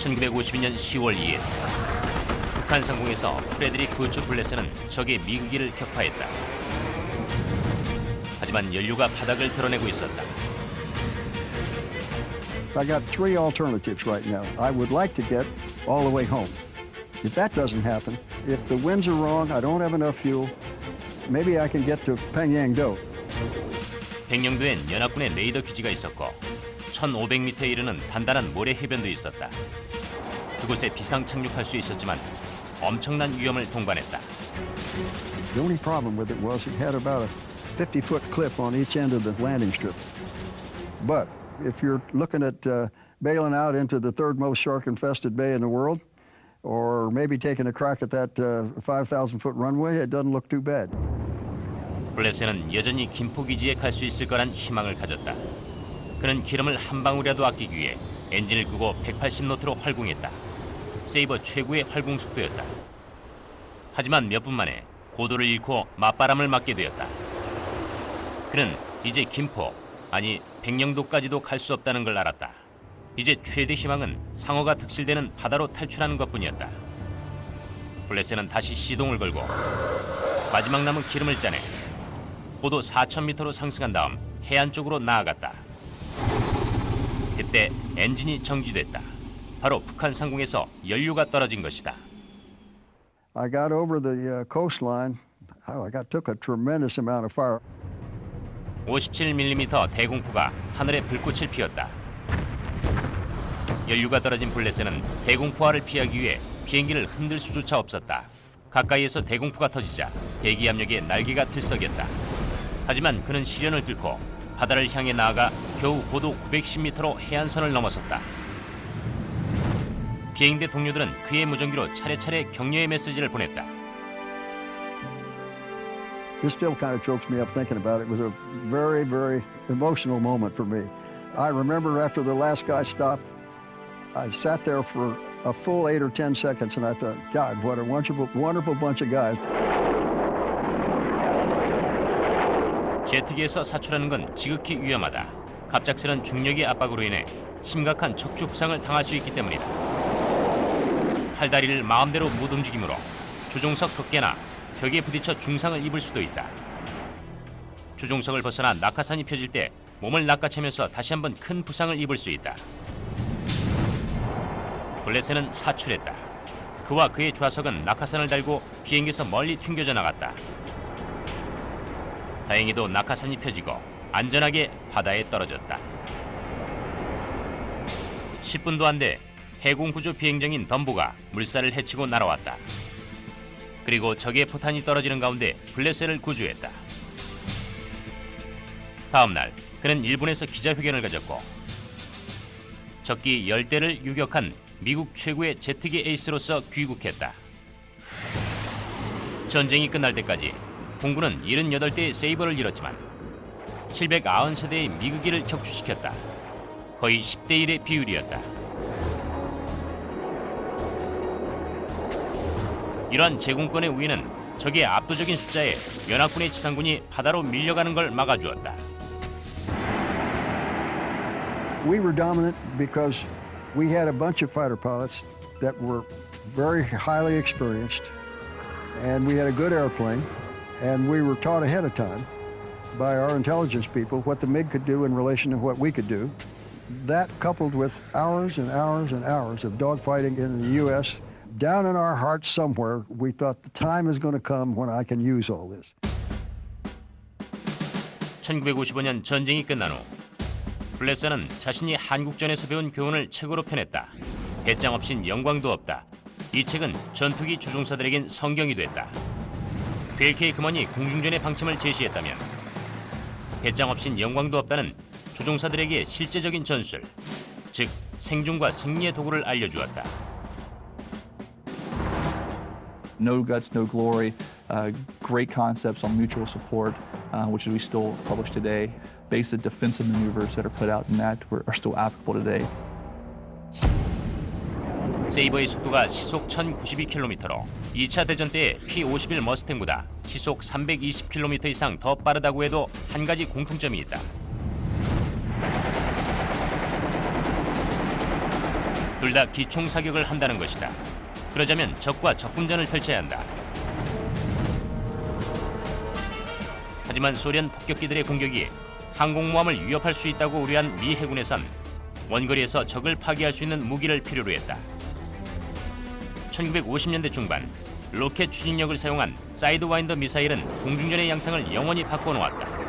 1952년 10월 2일 북한 상공에서 프레드리크 우츠 블레스는 적의 미국기를 격파했다. 하지만 연료가 바닥을 드러내고 있었다. I got three alternatives right now. I would like to get all the way home. If that doesn't happen, if the winds are wrong, I don't have enough fuel, maybe I can get to Pengyangdo. 백령도엔 연합군의 레이더 기지가 있었고 1,500m에 이르는 단단한 모래 해변도 있었다. 그곳에 비상 착륙할 수 있었지만 엄청난 위험을 동반했다. The only problem with it was it had about a 50-foot cliff on each end of the landing strip. But if you're looking at bailing out into the third most shark-infested bay in the world, or maybe taking a crack at that 5,000-foot runway, it doesn't look too bad. 블레스는 여전히 김포 기지에 갈 수 있을 거란 희망을 가졌다. 그는 기름을 한 방울이라도 아끼기 위해 엔진을 끄고 180노트로 활공했다. 세이버 최고의 활공 속도였다. 하지만 몇 분 만에 고도를 잃고 맞바람을 맞게 되었다. 그는 이제 김포, 아니 백령도까지도 갈 수 없다는 걸 알았다. 이제 최대 희망은 상어가 득실되는 바다로 탈출하는 것뿐이었다. 블레스는 다시 시동을 걸고 마지막 남은 기름을 짜내 고도 4,000m로 상승한 다음 해안 쪽으로 나아갔다. 그때 엔진이 정지됐다. 바로 북한 상공에서 연료가 떨어진 것이다. I got over the coastline. took a tremendous amount of fire. 57mm 대공포가 하늘에 불꽃을 피웠다. 연료가 떨어진 블레스는 대공포화를 피하기 위해 비행기를 흔들 수조차 없었다. 가까이에서 대공포가 터지자 대기 압력에 날개가 들썩였다. 하지만 그는 시련을 뚫고 바다를 향해 나아가 겨우 고도 910m로 해안선을 넘어섰다. 비행대 동료들은 그의 무전기로 차례차례 격려의 메시지를 보냈다. This still kind of chokes me up thinking about it. It was a very, very emotional moment for me. I remember after the last guy stopped, I sat there for a full 8 or 10 seconds and I thought, God, what a wonderful, wonderful bunch of guys. 제트기에서 사출하는 건 지극히 위험하다. 갑작스런 중력의 압박으로 인해 심각한 척추 부상을 당할 수 있기 때문이다. 팔다리를 마음대로 못 움직이므로 조종석 덮개나 벽에 부딪혀 중상을 입을 수도 있다. 조종석을 벗어나 낙하산이 펴질 때 몸을 낚아채면서 다시 한번 큰 부상을 입을 수 있다. 블레스는 사출했다. 그와 그의 좌석은 낙하산을 달고 비행기에서 멀리 튕겨져 나갔다. 다행히도 낙하산이 펴지고 안전하게 바다에 떨어졌다. 10분도 안 돼 해공구조 비행정인 덤보가 물살을 헤치고 날아왔다. 그리고 적의 포탄이 떨어지는 가운데 블레스를 구조했다. 다음 날 그는 일본에서 기자회견을 가졌고 적기 10대를 유격한 미국 최고의 제트기 에이스로서 귀국했다. 전쟁이 끝날 때까지 공군은 78대의 세이버를 잃었지만 790세대의 미국기를 격추시켰다. 거의 10대 1의 비율이었다. 이러한 제공권의 우위는 적의 압도적인 숫자에 연합군의 지상군이 바다로 밀려가는 걸 막아주었다. We were dominant because we had a bunch of fighter pilots that were very highly experienced, and we had a good airplane, and we were taught ahead of time by our intelligence people what the MiG could do in relation to what we could do. That coupled with hours and hours and hours of dogfighting in the U.S., down in our hearts somewhere, we thought the time is going to come when I can use all this. 1955년 전쟁이 끝난 후 블레스는 자신이 한국전에서 배운 교훈을 책으로 펴냈다. 배짱 없인 영광도 없다. 이 책은 전투기 조종사들에겐 성경이 됐다. 벨케이 금원이 공중전의 방침을 제시했다면 배짱 없인 영광도 없다는 조종사들에게 실제적인 전술, 즉 생존과 승리의 도구를 알려주었다. No guts, no glory, great concepts on mutual support, which we still publish today. Basic defensive maneuvers that are put out in that are still applicable today. 세이버의 속도가 시속 1092km로 2차 대전 때의 P-51 머스탱보다 시속 320km 이상 더 빠르다고 해도 한 가지 공통점이 있다. 둘 다 기총 사격을 한다는 것이다. 그러자면 적과 적군전을 펼쳐야 한다. 하지만 소련 폭격기들의 공격이 항공모함을 위협할 수 있다고 우려한 미 해군에선 원거리에서 적을 파괴할 수 있는 무기를 필요로 했다. 1950년대 중반 로켓 추진력을 사용한 사이드와인더 미사일은 공중전의 양상을 영원히 바꿔놓았다.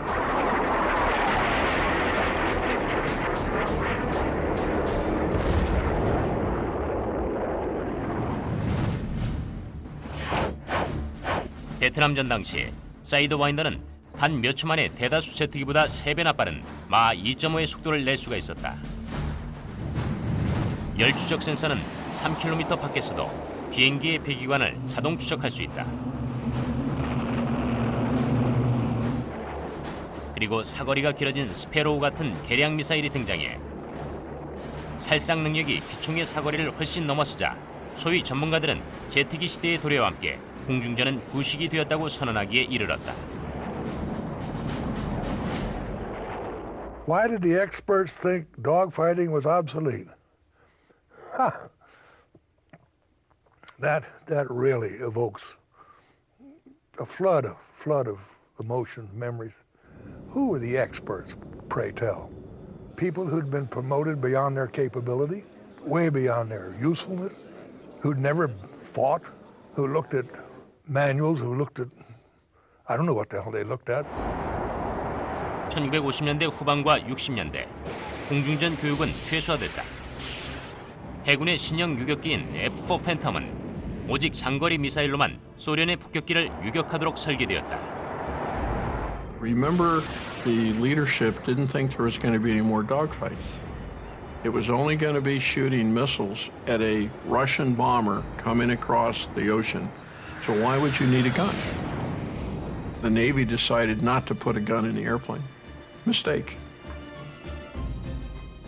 베트남전 당시 사이드와인더는 단 몇 초 만에 대다수 제트기보다 3배나 빠른 마 2.5의 속도를 낼 수가 있었다. 열추적 센서는 3km 밖에서도 비행기의 배기관을 자동 추적할 수 있다. 그리고 사거리가 길어진 스페로우 같은 개량 미사일이 등장해 살상 능력이 기총의 사거리를 훨씬 넘어서자 소위 전문가들은 제트기 시대의 도래와 함께 공중전은 구식이 되었다고 선언하기에 이르렀다. Why did the experts think dogfighting was obsolete? That really evokes a flood of emotion, memories. Who were the experts, pray tell? People who'd been promoted beyond their capability, way beyond their usefulness, who'd never fought, who looked at manuals, who looked at, I don't know what the hell they looked at. 1950년대 후반과 60년대 공중전 교육은 최소화됐다. 해군의 신형 유격기인 F-4 팬텀은 오직 장거리 미사일로만 소련의 폭격기를 유격하도록 설계되었다. Remember, the leadership didn't think there was going to be any more dogfights. It was only going to be shooting missiles at a Russian bomber coming across the ocean. So why would you need a gun? The Navy decided not to put a gun in the airplane. Mistake.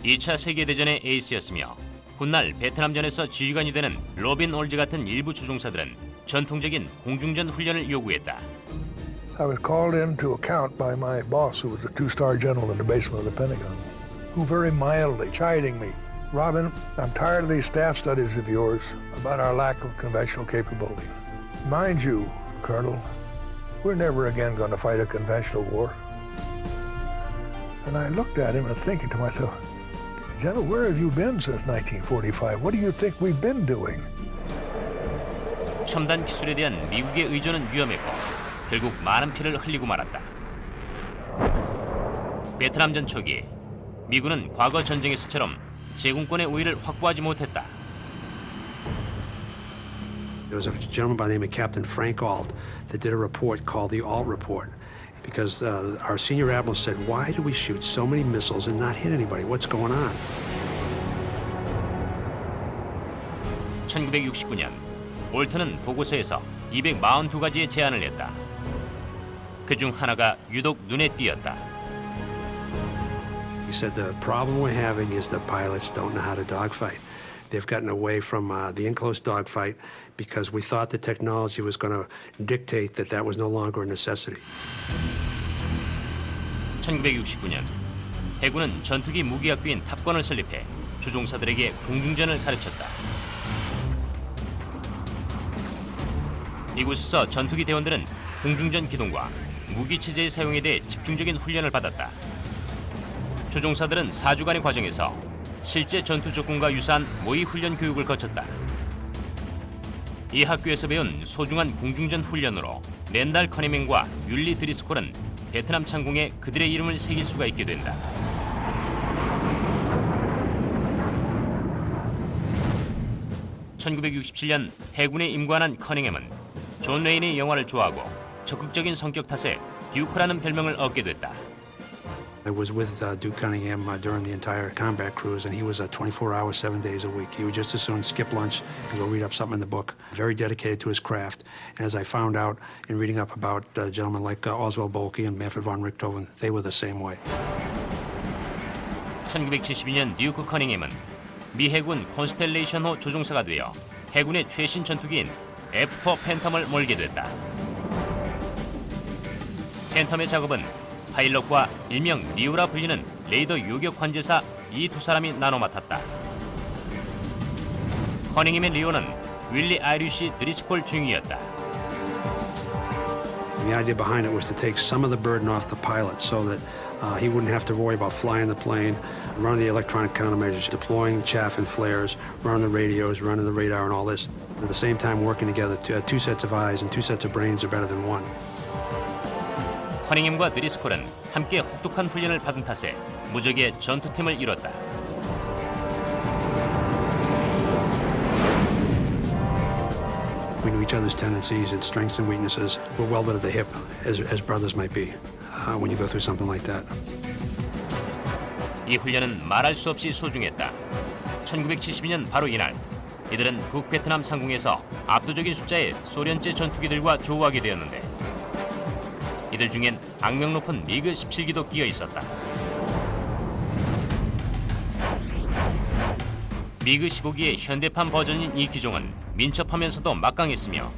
2차 세계대전의 에이스였으며 훗날 베트남전에서 지휘관이 되는 로빈 올즈 같은 일부 조종사들은 전통적인 공중전 훈련을 요구했다. I was called in to account by my boss, who was a two-star general in the basement of the Pentagon, who very mildly chiding me, Robin, I'm tired of these staff studies of yours about our lack of conventional capability. Mind you, Colonel, we're never again going to fight a conventional war. And I looked at him and thinking to myself, General, where have you been since 1945? What do you think we've been doing? 첨단 기술에 대한 미국의 의존은 위험했고 결국 많은 피를 흘리고 말았다. 베트남전 초기 미군은 과거 전쟁에서처럼 제공권의 우위를 확보하지 못했다. There was a gentleman by the name of Captain Frank Ault that did a report called the Ault Report. Because our senior admiral said, why do we shoot so many missiles and not hit anybody? What's going on? 1969년 올트는 보고서에서 242가지의 제안을 했다. 그중 하나가 유독 눈에 띄었다. He said the problem we're having is the pilots don't know how to dogfight. They've gotten away from the enclosed dogfight because we thought the technology was going to dictate that that was no longer a necessity. 1969년 해군은 전투기 무기학교인 탑건을 설립해 조종사들에게 공중전을 가르쳤다. 이곳에서 전투기 대원들은 공중전 기동과 무기 체제의 사용에 대해 집중적인 훈련을 받았다. 조종사들은 4주간의 과정에서 실제 전투 조건과 유사한 모의 훈련 교육을 거쳤다. 이 학교에서 배운 소중한 공중전 훈련으로 랜달 커니맹과 율리 드리스콜은 베트남 창공에 그들의 이름을 새길 수가 있게 된다. (1967년) 해군에 임관한 커닝햄은 존 웨인의 영화를 좋아하고 적극적인 성격 탓에 듀크라는 별명을 얻게 됐다. I was with Duke Cunningham during the entire combat cruise, and he was 24 hours, 7 days a week. He would just as soon skip lunch and go read up something in the book. Very dedicated to his craft. And as I found out in reading up about gentlemen like Oswald Boelke and Manfred von Richthofen, they were the same way. 1972년 듀크 커닝햄은 미 해군 콘스텔레이션호 조종사가 되어 해군의 최신 전투기인 F-4 팬텀을 몰게 됐다. 팬텀의 작업은 파일럿과 일명 리우라 불리는 레이더 요격 관제사 이 두 사람이 나눠 맡았다. 커닝햄의 리오는 윌리 아이리쉬 드리스콜 중위였다. The idea behind it was to take some of the burden off the pilot so that he wouldn't have to worry about flying the plane, running the electronic countermeasures, deploying chaff and flares, running the radios, running the radar and all this. At the same time working together, two sets of eyes and two sets of brains are better than one. 커닝햄과 드리스콜은 함께 혹독한 훈련을 받은 탓에 무적의 전투팀을 이뤘다. We knew each other's tendencies and strengths and weaknesses. We're welded at the hip, as brothers might be, when you go through something like that. 이 훈련은 말할 수 없이 소중했다. 1972년 바로 이날, 이들은 북베트남 상공에서 압도적인 숫자의 소련제 전투기들과 조우하게 되었는데 이들 중엔 악명 높은 미그 17기도 끼어 있었다. 미그 15기의 현대판 버전인 이 기종은 민첩하면서도 막강했으며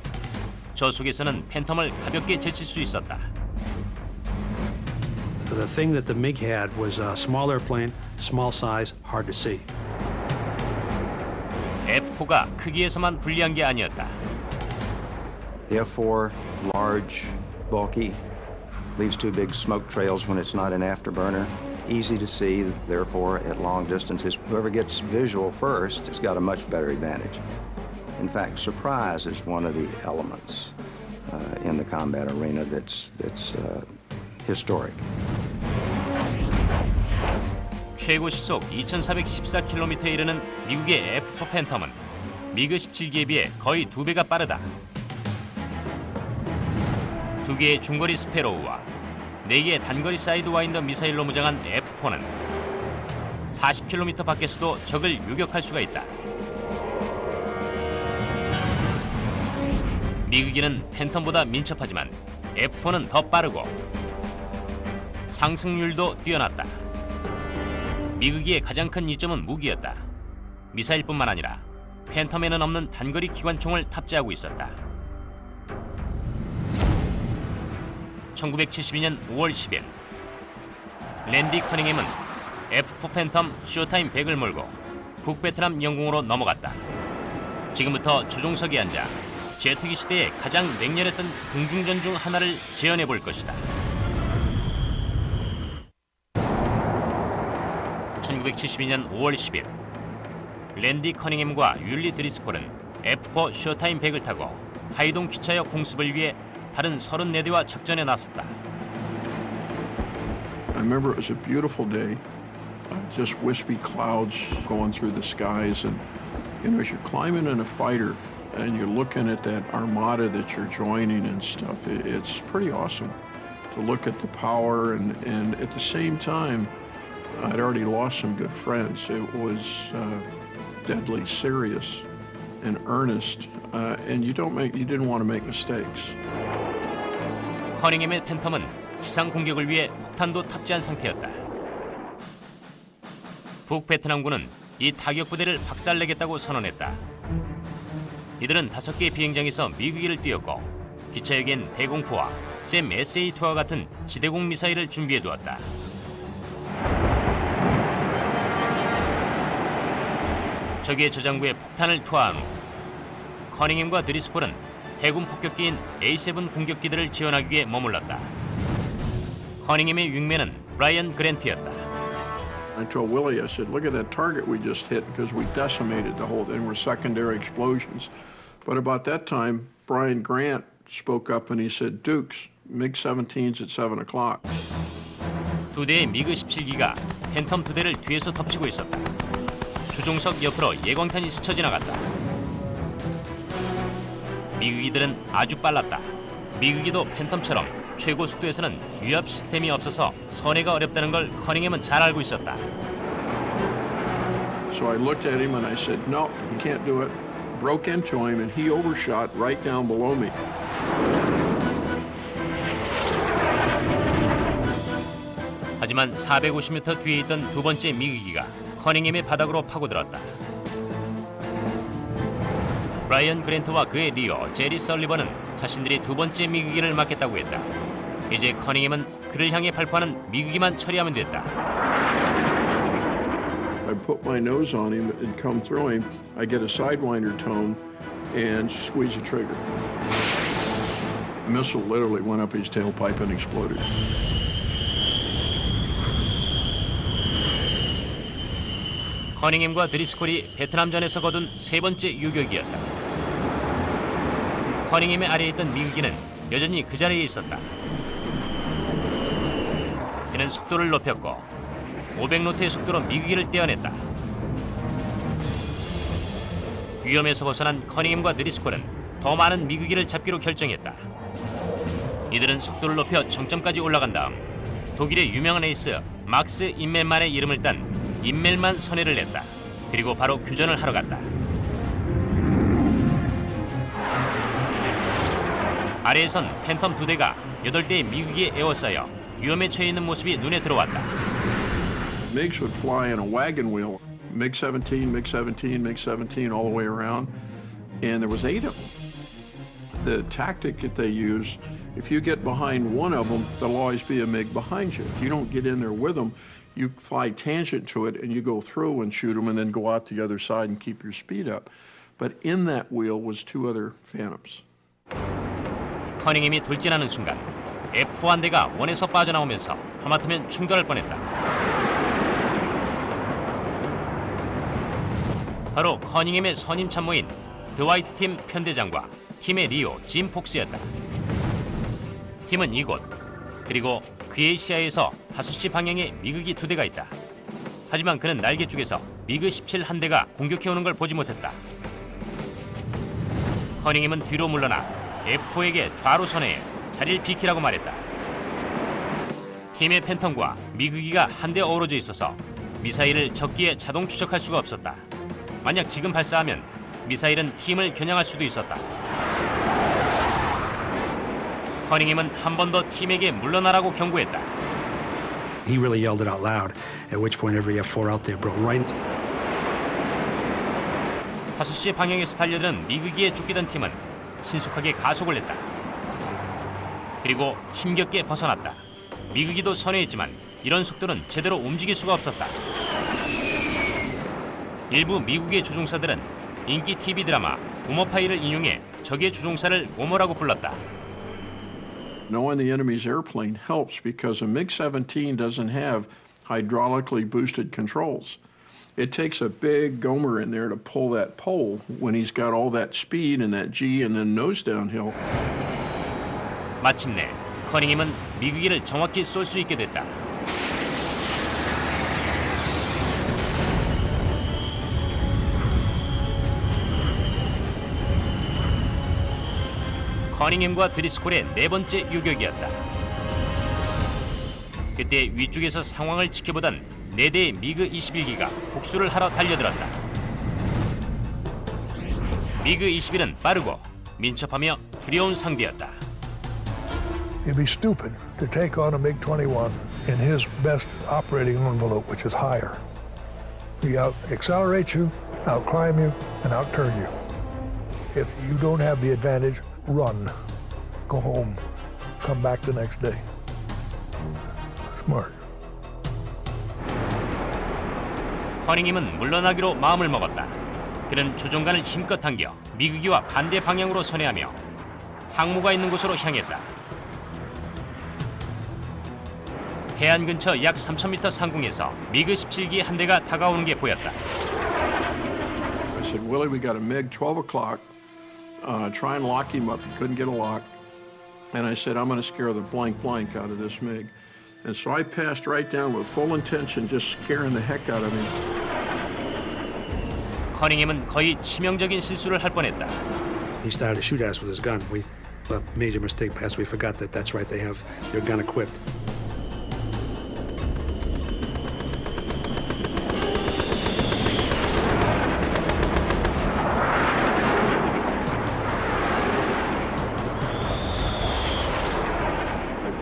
저 속에서는 팬텀을 가볍게 제칠 수 있었다. The thing that the MiG had was a small airplane, small size, hard to see. F4가 크기에서만 불리한 게 아니었다. The F4, large, bulky, leaves two big smoke trails when it's not an afterburner. Easy to see, therefore, at long distances. Whoever gets visual first has got a much better advantage. In fact, surprise is one of the elements in the combat arena that's historic. 최고 시속 2,414km에 이르는 미국의 F4 팬텀은 미그 17기에 비해 거의 2배가 빠르다. 2개의 중거리 스페로우와 4개의 단거리 사이드와인더 미사일로 무장한 F4는 40km 밖에서도 적을 유격할 수가 있다. 미그기는 팬텀보다 민첩하지만 F4는 더 빠르고 상승률도 뛰어났다. 미그기의 가장 큰 이점은 무기였다. 미사일뿐만 아니라 팬텀에는 없는 단거리 기관총을 탑재하고 있었다. 1972년 5월 10일 랜디 커닝햄은 F4 팬텀 쇼타임 100을 몰고 북베트남 영공으로 넘어갔다. 지금부터 조종석에 앉아 제트기 시대에 가장 맹렬했던 공중전 중 하나를 재현해 볼 것이다. 1972년 5월 10일 랜디 커닝햄과 율리 드리스콜은 F4 쇼타임 100을 타고 하이동 기차역 공습을 위해 다른 34대와 작전에 나섰다. I remember it was a beautiful day, just wispy clouds going through the skies, and you know, as you're climbing in a fighter and you're looking at that armada that you're joining and stuff, it's pretty awesome to look at the power, and at the same time, I'd already lost some good friends. It was deadly serious and earnest, and you didn't want to make mistakes. 커닝햄의 팬텀은 지상 공격을 위해 폭탄도 탑재한 상태였다. 북베트남군은 이 타격 부대를 박살내겠다고 선언했다. 이들은 5개의 비행장에서 미그기를 띄웠고 기차역엔 대공포와 샘 SA-2와 같은 지대공 미사일을 준비해두었다. 적의 저장구에 폭탄을 투하한 후 커닝햄과 드리스콜은 해군 폭격기인 A7 공격기들을 지원하기 위해 머물렀다. 커닝햄의 윙맨은 브라이언 그랜트였다. I told Willie, I said, look at that target we just hit, because we decimated the whole thing. Were secondary explosions. But about that time, Brian Grant spoke up and he said, Dukes, MiG-17s at 7 o'clock. 2대의 미그 17기가 팬텀 2대를 뒤에서 덮치고 있었다. 조종석 옆으로 예광탄이 스쳐 지나갔다. 미그기들은 아주 빨랐다. 미그기도 팬텀처럼 최고 속도에서는 위압 시스템이 없어서 선회가 어렵다는 걸 커닝햄은 잘 알고 있었다. So I looked at him and I said, no, you can't do it. Broke into him and he overshot right down below me. 하지만 450m 뒤에 있던 두 번째 미그기가 커닝햄의 바닥으로 파고들었다. 브라이언 그랜트와 그의 리어 제리 설리번은 자신들이 두 번째 미그기를 맡겠다고 했다. 이제 커닝햄은 그를 향해 발포하는 미그기만 처리하면 됐다. I put my nose on him and come through him, I get a sidewinder tone and squeeze the trigger. The missile literally went up his tailpipe and exploded. 커닝햄과 드리스콜이 베트남전에서 거둔 세 번째 유격이었다. 커닝햄의 아래에 있던 미국인은 여전히 그 자리에 있었다. 그는 속도를 높였고 500노트의 속도로 미국인을 떼어냈다. 위험에서 벗어난 커닝햄과 드리스콜은 더 많은 미국인을 잡기로 결정했다. 이들은 속도를 높여 정점까지 올라간 다음 독일의 유명한 에이스 막스 임멜만의 이름을 딴 임멜만 선회를 냈다. 그리고 바로 교전을 하러 갔다. 아래에선 팬텀 2대가 8대의 미국이 에워싸여 위험에 처해 있는 모습이 눈에 들어왔다. MiGs would fly in a wagon wheel, MiG-17, MiG-17, MiG-17, all the way around, and there was 8 of them. The tactic that they use, if you get behind one of them, there'll always be a MiG behind you. If you don't get in there with them, you fly tangent to it and you go through and shoot them and then go out the other side and keep your speed up. But in that wheel was 2 other Phantoms. 커닝햄이 돌진하는 순간 F4 한 대가 원에서 빠져나오면서 하마터면 충돌할 뻔했다. 바로 커닝햄의 선임 참모인 드와이트 팀 편대장과 팀의 리오 짐 폭스였다. 팀은 이곳 그리고 그의 시야에서 5시 방향에 미그기 2대가 있다. 하지만 그는 날개 쪽에서 미그 17 한 대가 공격해오는 걸 보지 못했다. 커닝햄은 뒤로 물러나 F4에게 좌로 선회해 자리를 비키라고 말했다. 팀의 팬텀과 미그기가 한데 어우러져 있어서 미사일을 적기에 자동 추적할 수가 없었다. 만약 지금 발사하면 미사일은 팀을 겨냥할 수도 있었다. 커닝햄은 한 번 더 팀에게 물러나라고 경고했다. He really yelled it out loud, at which point every F4 out there broke right. 5시 방향에서 달려드는 미그기에 쫓기던 팀은 신속하게 가속을 했다. 그리고 힘겹게 벗어났다. 미그기도 선회했지만 이런 속도는 제대로 움직일 수가 없었다. 일부 미국의 조종사들은 인기 TV 드라마 고모 파이를 인용해 적의 조종사를 고모라고 불렀다. Knowing the enemy's airplane helps because a MiG-17 doesn't have hydraulically boosted controls. It takes a big gomer in there to pull that pole when he's got all that speed and that G and then nose downhill. 마침내 커닝햄은 미그기를 정확히 쏠 수 있게 됐다. 커닝햄과 드리스콜의 네 번째 유격이었다. 그때 위쪽에서 상황을 지켜보던 4대의 미그 21기가 복수를 하러 달려들었다. 미그 21은 빠르고 민첩하며 두려운 상대였다. It'd be stupid to take on a MiG-21 in his best operating envelope, which is higher. He out-accelerate you, out-climb you, and out-turn you. If you don't have the advantage, run. Go home. Come back the next day. Smart. 커닝햄은 물러나기로 마음을 먹었다. 그는 조종관을 힘껏 당겨 미그기와 반대 방향으로 선회하며 항모가 있는 곳으로 향했다. 해안 근처 약 3,000m 상공에서 미그 17기 한 대가 다가오는 게 보였다. I said, Willie, we got a MiG 12 o'clock. Try and lock him up. He couldn't get a lock. And I said, I'm going to scare the blank out of this MiG. And so I passed right down with full intention, just scaring the heck out of him. 커닝햄은 거의 치명적인 실수를 할 뻔했다. He started to shoot at us with his gun. We made a mistake as we forgot that that's right, they have their gun equipped.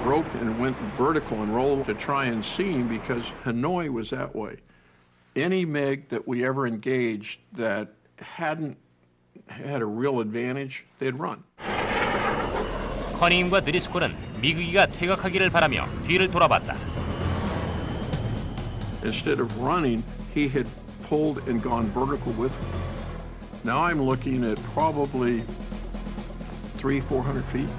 Broke and went vertical and rolled to try and see him because Hanoi was that way. Any MiG that we ever engaged that hadn't had a real advantage, they'd run. 커닝햄과 드리스콜은 미그기가 퇴각하기를 바라며 뒤를 돌아봤다. Instead of running, he had pulled and gone vertical with me. Now I'm looking at probably 300-400 feet.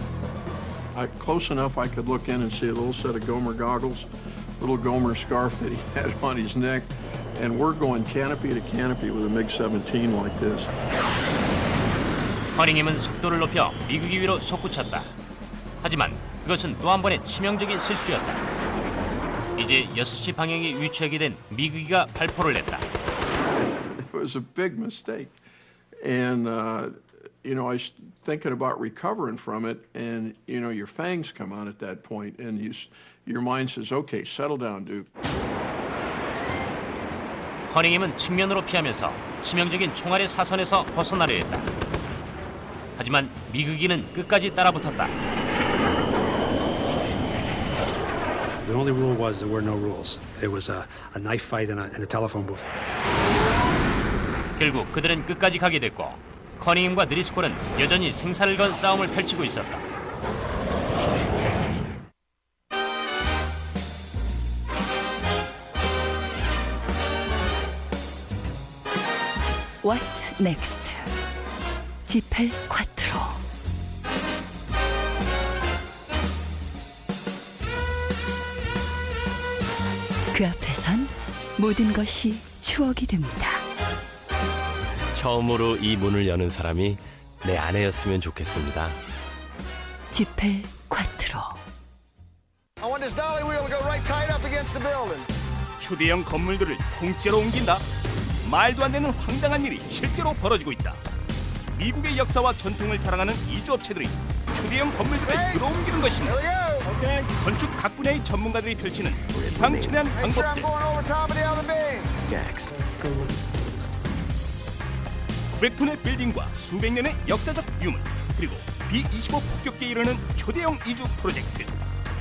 Close enough I could look in and see a little set of Gomer goggles, little Gomer scarf that he had on his neck, and we're going canopy to canopy with a MiG-17 like this. 커닝햄은 속도를 높여 미국이 위로 솟구쳤다. 하지만 그것은 또 한 번의 치명적인 실수였다. 이제 6시 방향에 위치하게 된 미국이가 발포를 냈다. It was a big mistake. And, I was thinking about recovering from it, and, your fangs come out at that point, and your mind says, okay, settle down, Duke. 커닝햄은 측면으로 피하면서 치명적인 총알의 사선에서 벗어나려 했다. 하지만 미국이는 끝까지 따라붙었다. The only rule was there were no rules. It was a knife fight in a telephone booth. 결국 그들은 끝까지 가게 됐고 커닝햄과 드리스콜은 여전히 생사를 건 싸움을 펼치고 있었다. What's next? 지펠 콰트로. 그 앞에선 모든 것이 추억이 됩니다. 처음으로 이 문을 여는 사람이 내 아내였으면 좋겠습니다. 지펠 콰트로. I want this dolly wheel to go right tight up against the building. 휴대용 건물들을 통째로 옮긴다. 말도 안 되는 황당한 일이 실제로 벌어지고 있다. 미국의 역사와 전통을 자랑하는 이주업체들이 휴대용 건물들을 들어옮기는 것입니다. 건축 각 분야의 전문가들이 펼치는 기상천외한 방법들. 900톤의 빌딩과 수백 년의 역사적 유물, 그리고 B-25 폭격기에 이르는 초대형 이주 프로젝트.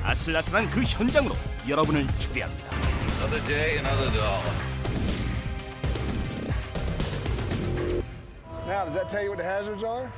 아슬아슬한 그 현장으로 여러분을 초대합니다. Another day, another dollar. Now, does that tell you what the hazards are?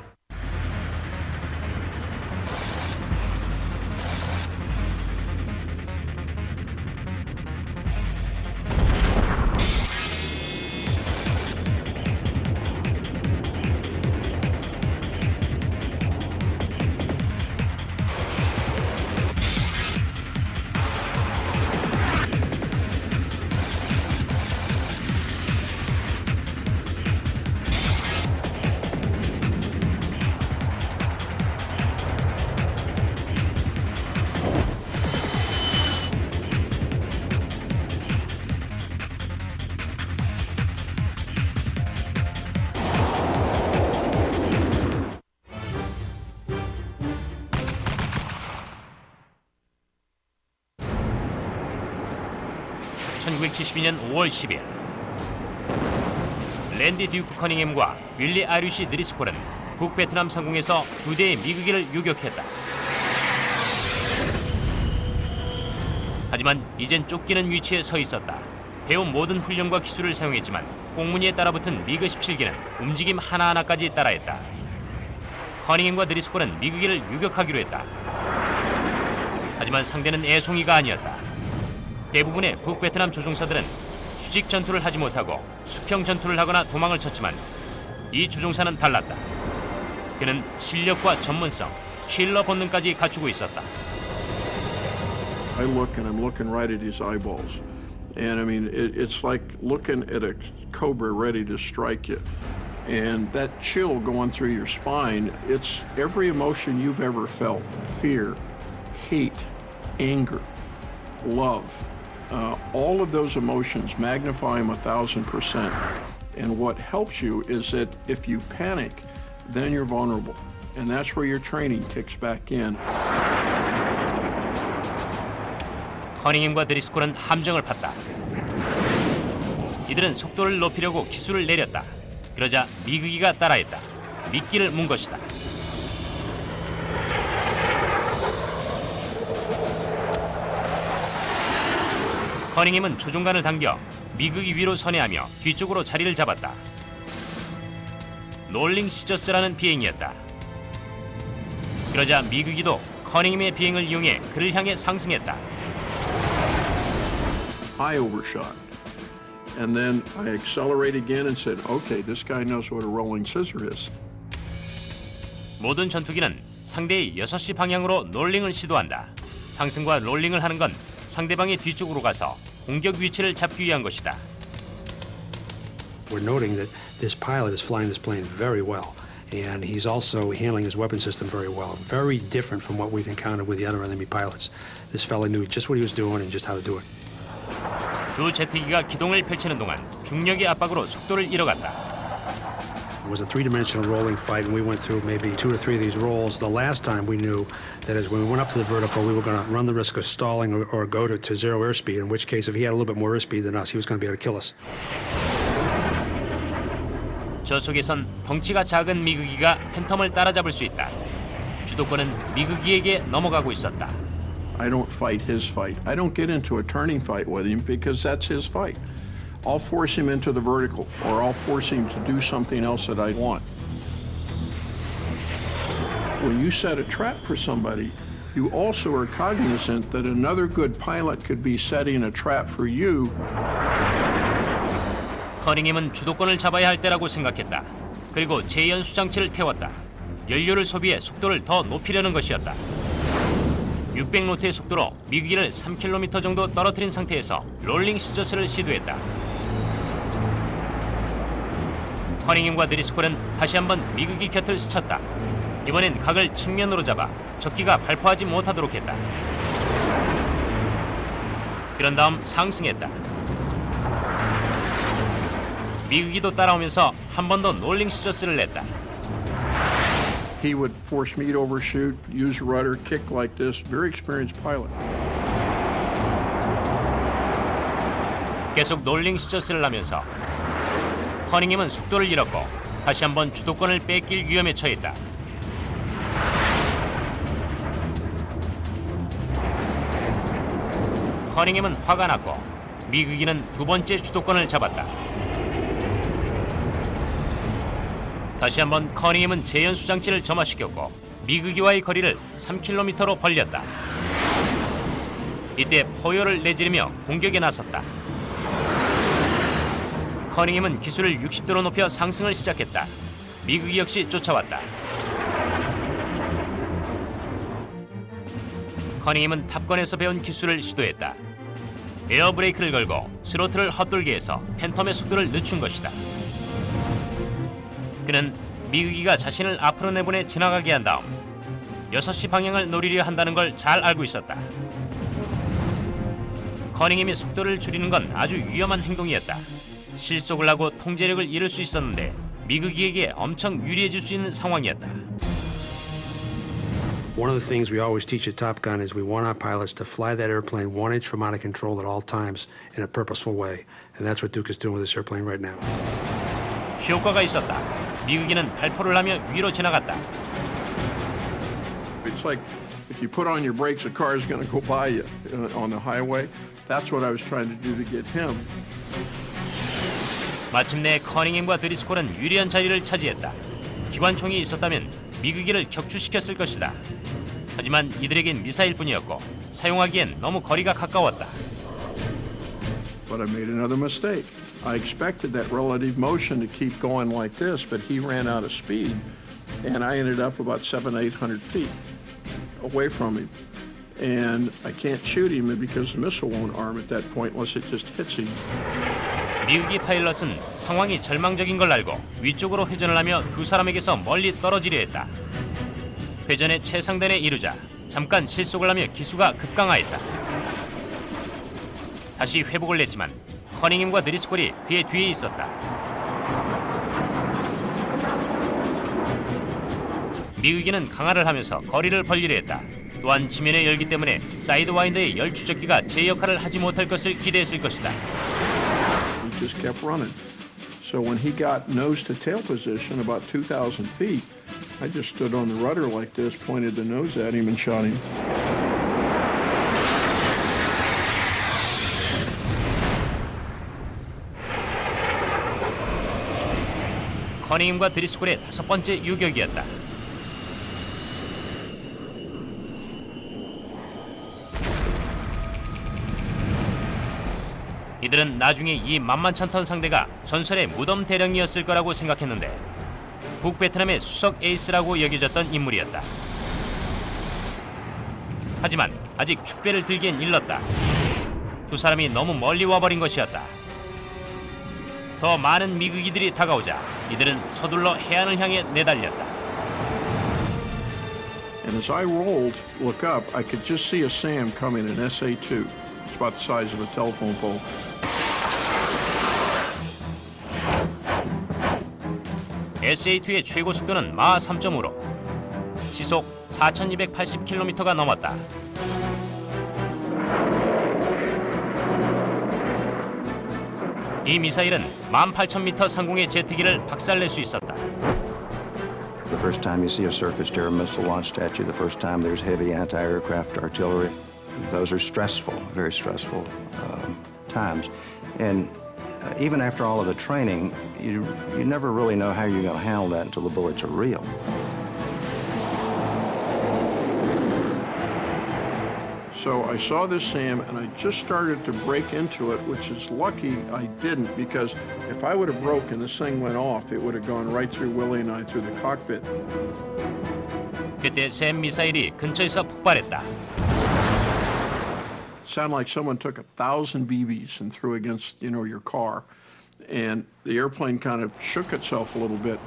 (1972년 5월 10일) 랜디 듀크 커닝햄과 윌리 아이리시 드리스콜은 북베트남 상공에서 2대의 미국인을 유격했다. 하지만 이젠 쫓기는 위치에 서 있었다. 배운 모든 훈련과 기술을 사용했지만 꽁무니에 따라붙은 미그 17기는 움직임 하나하나까지 따라했다. 커닝햄과 드리스콜은 미국인을 유격하기로 했다. 하지만 상대는 애송이가 아니었다. 대부분의 북베트남 조종사들은 수직 전투를 하지 못하고 수평 전투를 하거나 도망을 쳤지만 이 조종사는 달랐다. 그는 실력과 전문성, 킬러 본능까지 갖추고 있었다. I look and I'm looking right at his eyeballs. And I mean, it's like looking at a cobra ready to strike you. And that chill going through your spine, it's every emotion you've ever felt. Fear, hate, anger, love. All of those emotions, magnify them 1,000%. And what helps you is that if you panic, then you're vulnerable. And that's where your training kicks back in. 커닝햄과 드리스콜은 함정을 팠다. 이들은 속도를 높이려고 기술을 내렸다. 그러자 미국이가 따라했다. 미끼를 문 것이다. 커닝햄은 조종관을 당겨 미국이 위로 선회하며 뒤쪽으로 자리를 잡았다. 롤링 시저스라는 비행이었다. 그러자 미국이도 커닝햄의 비행을 이용해 그를 향해 상승했다. I overshot. And then I accelerate again and said, okay, this guy knows what a rolling scissor is. 모든 전투기는 상대의 6시 방향으로 롤링을 시도한다. 상승과 롤링을 하는 건 상대방의 뒤쪽으로 가서 공격 위치를 잡기 위한 것이다. We're noting that this pilot is flying this plane very well, and he's also handling his weapon system very well. Very different from what we've encountered with the other enemy pilots. This fellow knew just what he was doing and just how to do it. 두 제트기가 기동을 펼치는 동안 중력의 압박으로 속도를 잃어갔다. It was a three-dimensional rolling fight, and we went through maybe 2 or 3 of these rolls. The last time we knew that as when we went up to the vertical, we were going to run the risk of stalling or go to zero airspeed, in which case, if he had a little bit more airspeed than us, he was going to be able to kill us. 저 속에선 덩치가 작은 미그기가 팬텀을 따라잡을 수 있다. 주도권은 미그기에게 넘어가고 있었다. I don't fight his fight. I don't get into a turning fight with him because that's his fight. I'll force him into the vertical, or I'll force him to do something else that I want. When you set a trap for somebody, you also are cognizant that another good pilot could be setting a trap for you. 커닝햄은 주도권을 잡아야 할 때라고 생각했다. 그리고 재연수 장치를 태웠다. 연료를 소비해 속도를 더 높이려는 것이었다. 600노트의 속도로 미그기를 3km 정도 떨어뜨린 상태에서 롤링 시저스를 시도했다. 커닝햄과 드리스콜은 다시 한번 미그기 곁을 스쳤다. 이번엔 각을 측면으로 잡아 적기가 발포하지 못하도록 했다. 그런 다음 상승했다. 미그기도 따라오면서 한 번 더 롤링 시저스를 냈다. He would force me to overshoot, use a rudder, kick like this. Very experienced pilot. 계속 롤링 시저스를 하면서 커닝햄은 속도를 잃었고 다시 한번 주도권을 뺏길 위험에 처했다. 커닝햄은 화가 났고 미그기는 두 번째 주도권을 잡았다. 다시 한번 커닝햄은 재연수 장치를 점화시켰고 미그기와의 거리를 3km로 벌렸다. 이때 포효를 내지르며 공격에 나섰다. 커닝햄은 기술을 60도로 높여 상승을 시작했다. 미그기 역시 쫓아왔다. 커닝햄은 탑건에서 배운 기술을 시도했다. 에어 브레이크를 걸고 스로틀을 헛돌게 해서 팬텀의 속도를 늦춘 것이다. 그는 미그기가 자신을 앞으로 내보내 지나가게 한 다음 6시 방향을 노리려 한다는 걸 잘 알고 있었다. 커닝햄이 속도를 줄이는 건 아주 위험한 행동이었다. 실속을 하고 통제력을 잃을 수 있었는데 미그기에게 엄청 유리해질 수 있는 상황이었다. One of the things we always teach at Top Gun is we want our pilots to fly that airplane 1 inch from out of control at all times in a purposeful way. And that's what Duke is doing with this airplane right now. 효과가 있었다. 미그기는 발포를 하며 위로 지나갔다. It's like if you put on your brakes, a car is going to go by you on the highway. That's what I was trying to do to get him. 마침내 커닝햄과 드리스콜은 유리한 자리를 차지했다. 기관총이 있었다면 미그기를 격추시켰을 것이다. 하지만 이들에겐 미사일뿐이었고 사용하기엔 너무 거리가 가까웠다. But I made another mistake. I expected that relative motion to keep going like this, but he ran out of speed, and I ended up about 700-800 feet away from him. And I can't shoot him because the missile won't arm at that point unless it just hits him. 미그기 파일럿은 상황이 절망적인 걸 알고 위쪽으로 회전을 하며 두 사람에게서 멀리 떨어지려 했다. 회전의 최상단에 이르자 잠깐 실속을 하며 기수가 급강하였다. 다시 회복을 냈지만 커닝햄과 드리스콜이 그의 뒤에 있었다. 미그기는 강화를 하면서 거리를 벌리려 했다. 또한 지면의 열기 때문에 사이드와인더의 열 추적기가 제 역할을 하지 못할 것을 기대했을 것이다. He just kept running. So when he got nose to tail position about 2,000 feet, I just stood on the rudder like this, pointed the nose at him and shot him. 커닝햄과 드리스콜의 5번째 유격이었다. 이들은 나중에 이 만만찮던 상대가 전설의 무덤 대령이었을 거라고 생각했는데 북베트남의 수석 에이스라고 여겨졌던 인물이었다. 하지만 아직 축배를 들기엔 일렀다. 두 사람이 너무 멀리 와버린 것이었다. 더 많은 미국이들이 다가오자 이들은 서둘러 해안을 향해 내달렸다. And as I rolled, look up, I could just see a SAM coming, an SA-2. It's about the size of a telephone pole. SA-2의 최고 속도는 마하 3.5로 시속 4,280km가 넘었다. 이 미사일은 18,000m 상공의 제트기를 박살낼 수 있었다. The first time you see a surface-to-air missile launched at you, the first time there's heavy anti-aircraft artillery, those are stressful, very stressful times. And even after all of the training, you never really know how you're going to handle that until the bullets are real. So I saw this SAM, and I just started to break into it, which is lucky I didn't, because if I would have broken, this thing went off, it would have gone right through Willie and I through the cockpit. 그때 샘 미사일이 근처에서 폭발했다. It sounded like someone took 1,000 BBs and threw against, your car, and the airplane kind of shook itself a little bit.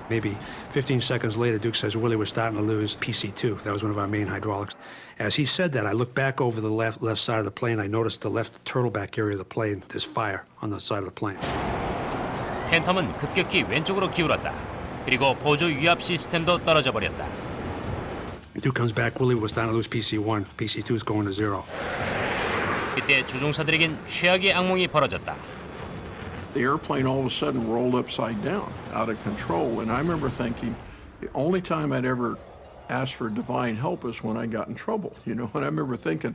Maybe 15 seconds later, Duke says Willie was starting to lose PC-2. That was one of our main hydraulics. As he said that, I looked back over the left side of the plane. I noticed the left turtleback area of the plane. There's fire on the side of the plane. 팬텀은 급격히 왼쪽으로 기울었다. 그리고 보조 유압 시스템도 떨어져 버렸다. Duke comes back. Willie was starting to lose PC-1. PC-2 is going to 0. 그때 조종사들에겐 최악의 악몽이 벌어졌다. The airplane all of a sudden rolled upside down, out of control. And I remember thinking, the only time I'd ever asked for divine help is when I got in trouble, And I remember thinking,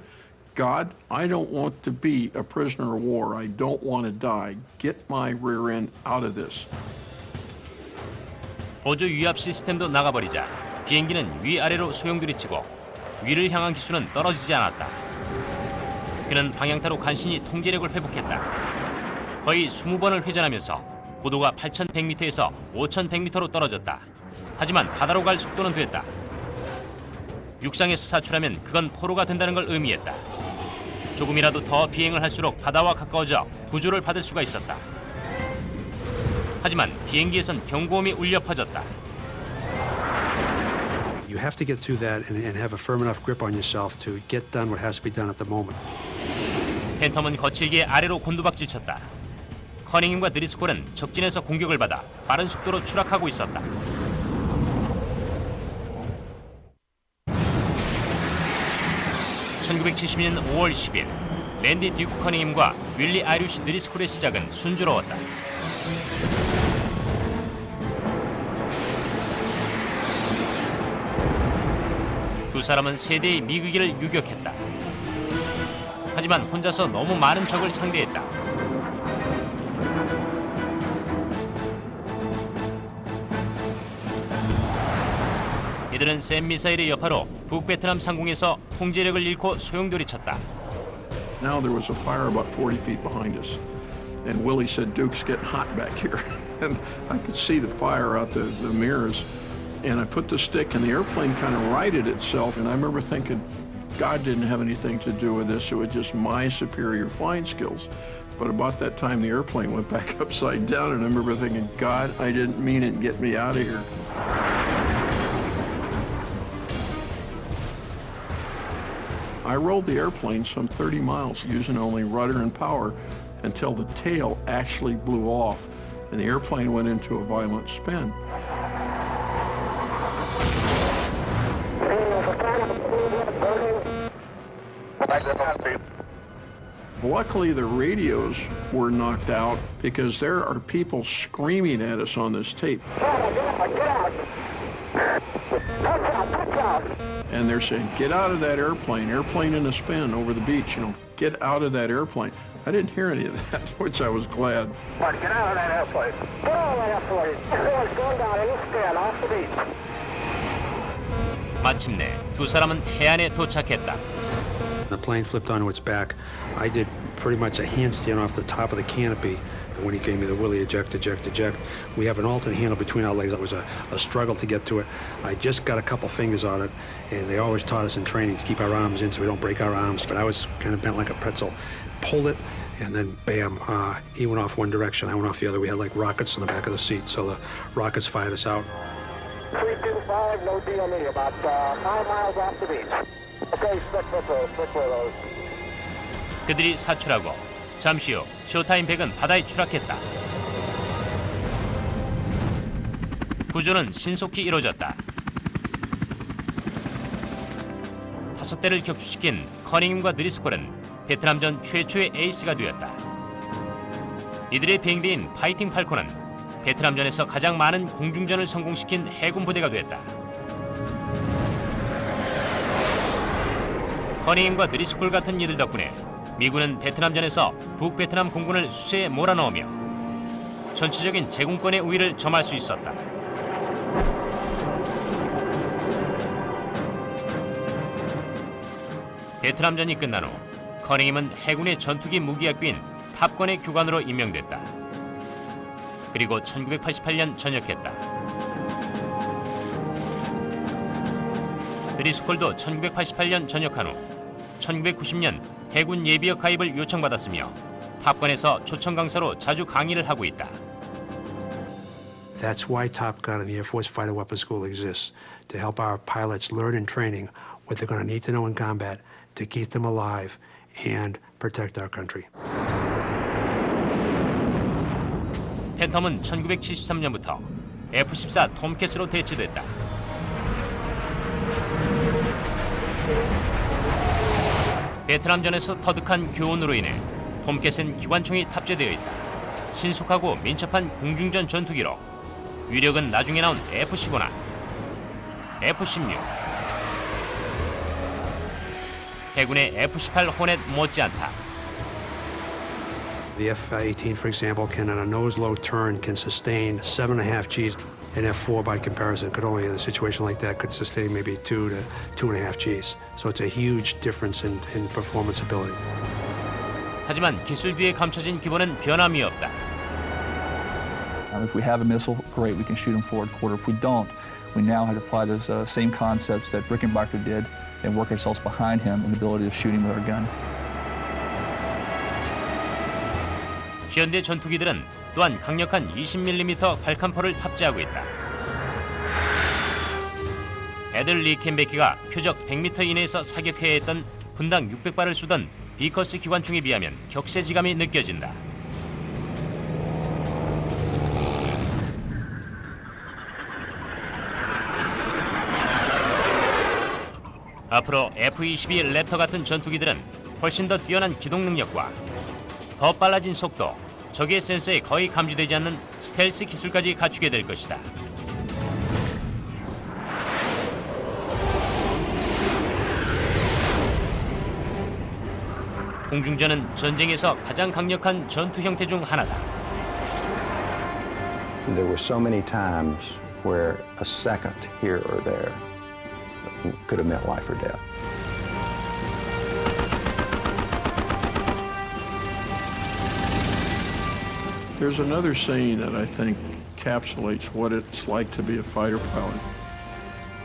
God, I don't want to be a prisoner of war. I don't want to die. Get my rear end out of this. 보조 유압 시스템도 나가버리자 비행기는 위아래로 소용돌이치고 위를 향한 기수는 떨어지지 않았다. 그는 방향타로 간신히 통제력을 회복했다. 거의 20번을 회전하면서 고도가 8,100m에서 5,100m로 떨어졌다. 하지만 바다로 갈 속도는 됐다. 육상에서 사출하면 그건 포로가 된다는 걸 의미했다. 조금이라도 더 비행을 할수록 바다와 가까워져 구조를 받을 수가 있었다. 하지만 비행기에선 경고음이 울려 퍼졌다. You have to get through that and have a firm enough grip on yourself to get done what has to be done at the moment. 팬텀은 거칠게 아래로 곤두박질 쳤다. 커닝햄과 드리스콜은 적진에서 공격을 받아 빠른 속도로 추락하고 있었다. (1970년 5월 10일) 랜디 듀크 커닝햄과 윌리 아이리쉬 드리스콜의 시작은 순조로웠다. 두 사람은 세 대의 미국기를 유격했다. 하지만 혼자서 너무 많은 적을 상대했다. 이들은 샘 미사일의 여파로 북베트남 상공에서 통제력을 잃고 소용돌이쳤다. Now there was a fire about 40 feet behind us. And Willie said, Duke's getting hot back here. And I could see the fire out the mirrors. And I put the stick and the airplane kind of righted itself. And I remember thinking, God didn't have anything to do with this. It was just my superior flying skills. But about that time, the airplane went back upside down. And I remember thinking, God, I didn't mean it. Get me out of here. I rolled the airplane some 30 miles using only rudder and power until the tail actually blew off and the airplane went into a violent spin. Luckily, the radios were knocked out because there are people screaming at us on this tape. And they're saying, get out of that airplane in a spin over the beach, get out of that airplane. I didn't hear any of that, which I was glad. Get out of that airplane. Get out of that airplane. Everyone's going down in a spin off the beach. 마침내 두 사람은 해안에 도착했다. The plane flipped onto its back. I did pretty much a handstand off the top of the canopy. And when he gave me the Willie eject, eject, eject, we have an alternate handle between our legs. That was a struggle to get to it. I just got a couple fingers on it, and they always taught us in training to keep our arms in so we don't break our arms. But I was kind of bent like a pretzel. Pulled it, and then bam, he went off one direction, I went off the other. We had like rockets in the back of the seat, so the rockets fired us out. 325, no DME, about 5 miles off the beach. Okay, stick with those. 그들이 사출하고 잠시 후 쇼타임 100은 바다에 추락했다. 구조는 신속히 이루어졌다. 5대를 격추시킨 커닝햄과 드리스콜은 베트남전 최초의 에이스가 되었다. 이들의 비행대인 파이팅 팔콘은 베트남전에서 가장 많은 공중전을 성공시킨 해군 부대가 됐다. 커닝햄과 드리스콜 같은 이들 덕분에 미군은 베트남전에서 북베트남 공군을 수세에 몰아넣으며 전체적인 제공권의 우위를 점할 수 있었다. 베트남전이 끝난 후 커닝햄은 해군의 전투기 무기학교인 탑건의 교관으로 임명됐다. 그리고 1988년 전역했다. 드리스콜도 1988년 전역한 후 1990년 해군 예비역 가입을 요청받았으며 탑건에서 초청 강사로 자주 강의를 하고 있다. That's why Top Gun and the Air Force Fighter Weapons School exists, to help our pilots learn in training what they're going to need to know in combat to keep them alive and protect our country. 팬텀은 1973년부터 F-14 톰캣으로 대체됐다. 베트남전에서 터득한 교훈으로 인해 톰캣은 기관총이 탑재되어 있다. 신속하고 민첩한 공중전 전투기로 위력은 나중에 나온 F-15나 F-16, 해군의 F-18 호넷 못지않다. The F-18, for example, can on a nose-low turn can sustain 7.5 Gs. An F-4, by comparison, could only in a situation like that could sustain maybe 2 to 2.5 Gs. So it's a huge difference in performance ability. 하지만 기술 뒤에 감춰진 기본은 변함이 없다. If we have a missile, great, we can shoot them forward quarter. If we don't, we now have to apply those same concepts that Rickenbacker did and work ourselves behind him in the ability of shooting with our gun. 현대 전투기들은 또한 강력한 20mm 발칸포를 탑재하고 있다. 애들 리켄베키가 표적 100m 이내에서 사격해야 했던 분당 600발을 쏘던 비커스 기관총에 비하면 격세지감이 느껴진다. 앞으로 F-22 랩터 같은 전투기들은 훨씬 더 뛰어난 기동 능력과 더 빨라진 속도, 적의 센서에 거의 감지되지 않는 스텔스 기술까지 갖추게 될 것이다. 공중전은 전쟁에서 가장 강력한 전투 형태 중 하나다. There were so many times where a second here or there could have meant life or death. There's another saying that I think encapsulates what it's like to be a fighter pilot.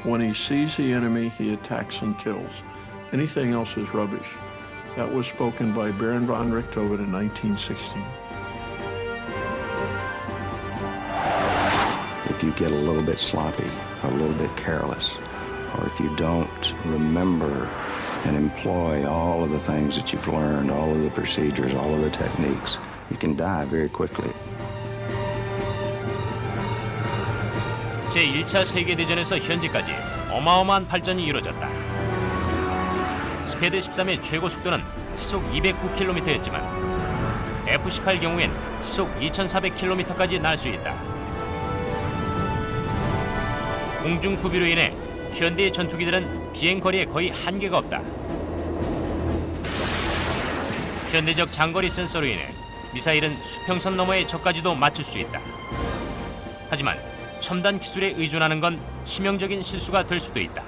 When he sees the enemy, he attacks and kills. Anything else is rubbish. That was spoken by Baron von Richthofen in 1916. If you get a little bit sloppy, or a little bit careless, or if you don't remember and employ all of the things that you've learned, all of the procedures, all of the techniques, you can die very quickly. 제1차 세계대전에서 현재까지 어마어마한 발전이 이루어졌다. 스페드 13의 최고 속도는 시속 209km였지만 F-18 경우엔 시속 2400km까지 날 수 있다. 공중 구비로 인해 현대의 전투기들은 비행거리에 거의 한계가 없다. 현대적 장거리 센서로 인해 미사일은 수평선 너머의 적까지도 맞출 수 있다. 하지만 첨단 기술에 의존하는 건 치명적인 실수가 될 수도 있다.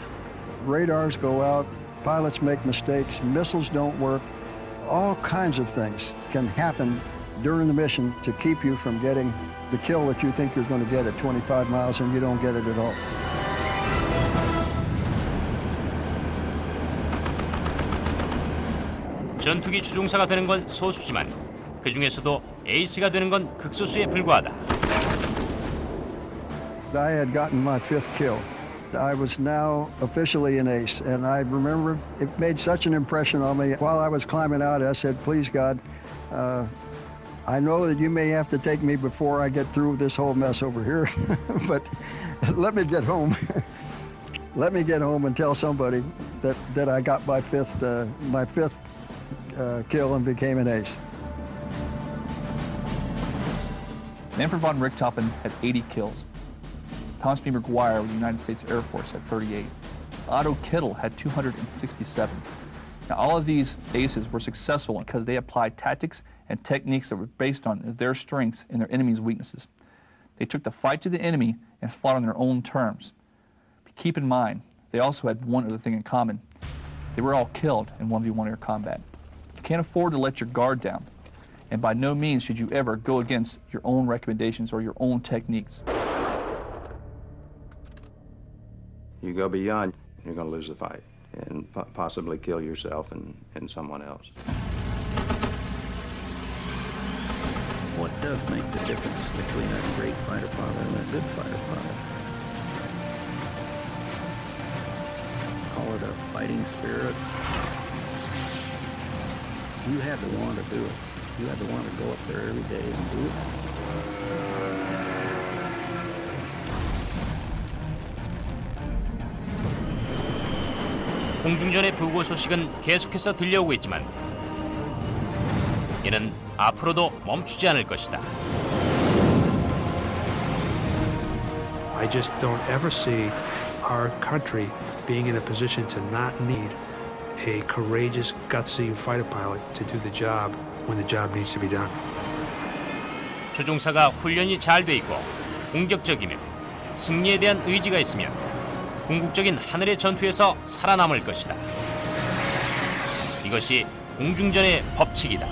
Radars go out, pilots make mistakes, missiles don't work, all kinds of things can happen during the mission to keep you from getting the kill that you think you're going to get at 25 miles and you don't get it at all. 전투기 추종사가 되는 건 소수지만 그 중에서도 에이스가 되는 건 극소수에 불과하다. I had gotten my 5th kill. I was now officially an ace, and I remember it made such an impression on me. While I was climbing out, I said, please, God, I know that you may have to take me before I get through this whole mess over here, but let me get home. Let me get home and tell somebody that I got my fifth kill and became an ace. Manfred von Richthofen had 80 kills. Thomas B. McGuire with the United States Air Force had 38. Otto Kittel had 267. Now, all of these aces were successful because they applied tactics and techniques that were based on their strengths and their enemy's weaknesses. They took the fight to the enemy and fought on their own terms. But keep in mind, they also had one other thing in common. They were all killed in 1v1 air combat. You can't afford to let your guard down, and by no means should you ever go against your own recommendations or your own techniques. You go beyond, you're going to lose the fight and possibly kill yourself and someone else. What does make the difference between a great fighter pilot and a good fighter pilot? Call it a fighting spirit. You had to want to do it. You had to want to go up there every day and do it. 공중전의 불고 소식은 계속해서 들려오고 있지만 이는 앞으로도 멈추지 않을 것이다. I just don't ever see our country being in a position to not need a courageous, gutsy fighter pilot to do the job when the job needs to be done. 조종사가 훈련이 잘 돼 있고 공격적이며 승리에 대한 의지가 있으면 궁극적인 하늘의 전투에서 살아남을 것이다. 이것이 공중전의 법칙이다.